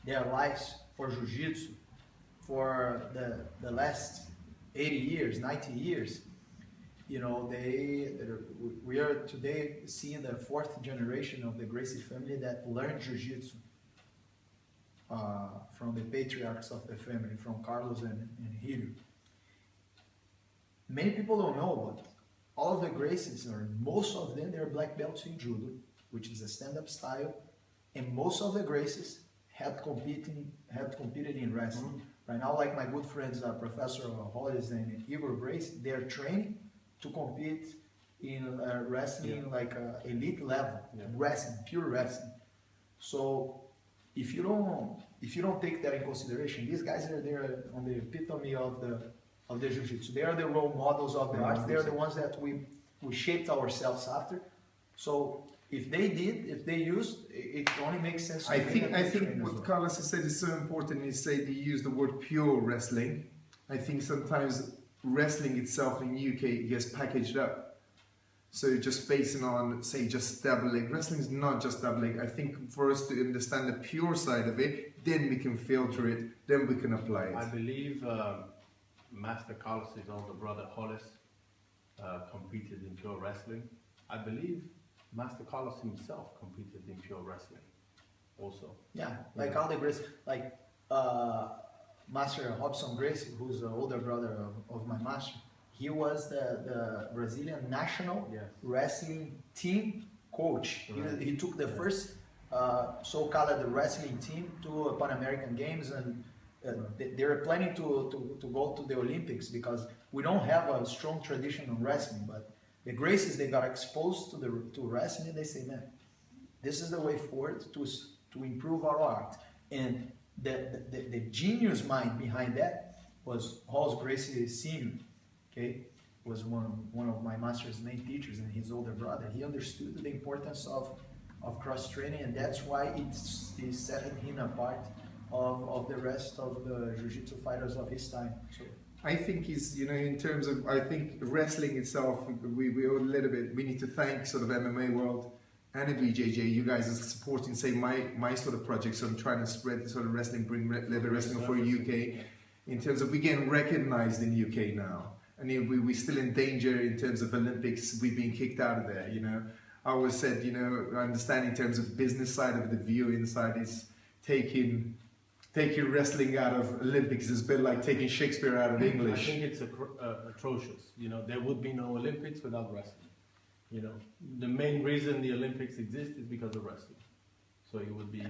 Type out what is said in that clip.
their lives for Jiu-Jitsu for the last 80 years, 90 years, you know, we are today seeing the fourth generation of the Gracie family that learned Jiu-Jitsu from the patriarchs of the family, from Carlos and Hiro. Many people don't know, but all of the Gracies, or most of them, they're black belts in Judo, which is a stand-up style, and most of the Gracies had competed in wrestling. Right now, like my good friends, Professor Hollis and Igor Brace, they're training to compete in wrestling, like elite level, wrestling, pure wrestling. So if you don't take that in consideration, these guys are there on the epitome of the Jiu-Jitsu. They are the role models of the arts. They are the ones that we shaped ourselves after. So if they used, it only makes sense to I think what Carlos has said is so important. He said he used the word pure wrestling. I think sometimes wrestling itself in UK gets packaged up. So just basing on, say, just double leg. Wrestling is not just double leg. I think for us to understand the pure side of it, then we can filter it, then we can apply it. I believe Master Carlos's older brother Hollis competed in pure wrestling. I believe Master Carlos himself competed in pure wrestling also. Yeah, like all the Gracie, like Master Robson Gracie, who's the older brother of my master, he was the Brazilian national wrestling team coach. Right. He took the first so-called wrestling team to Pan American Games, and they're planning to go to the Olympics, because we don't have a strong tradition of wrestling, but the Gracies, they got exposed to wrestling, and they say, man, this is the way forward to improve our art. And the genius mind behind that was Halls Gracie Sr., okay? Was one of my master's main teachers, and his older brother. He understood the importance of cross-training, and that's why it set him apart of the rest of the Jiu-Jitsu fighters of his time. So I think in terms of, I think wrestling itself, we need to thank sort of MMA world and the BJJ. You guys are supporting, say, my sort of project. So I'm trying to spread the sort of wrestling, bring leather wrestling for UK. In terms of, we're getting recognized in UK now. And we're still in danger in terms of Olympics. We're being kicked out of there, you know. I always said, I understand in terms of business side of the viewing side is taking wrestling out of Olympics is a bit like taking Shakespeare out of English. I think it's atrocious. There would be no Olympics without wrestling. The main reason the Olympics exist is because of wrestling. So it would be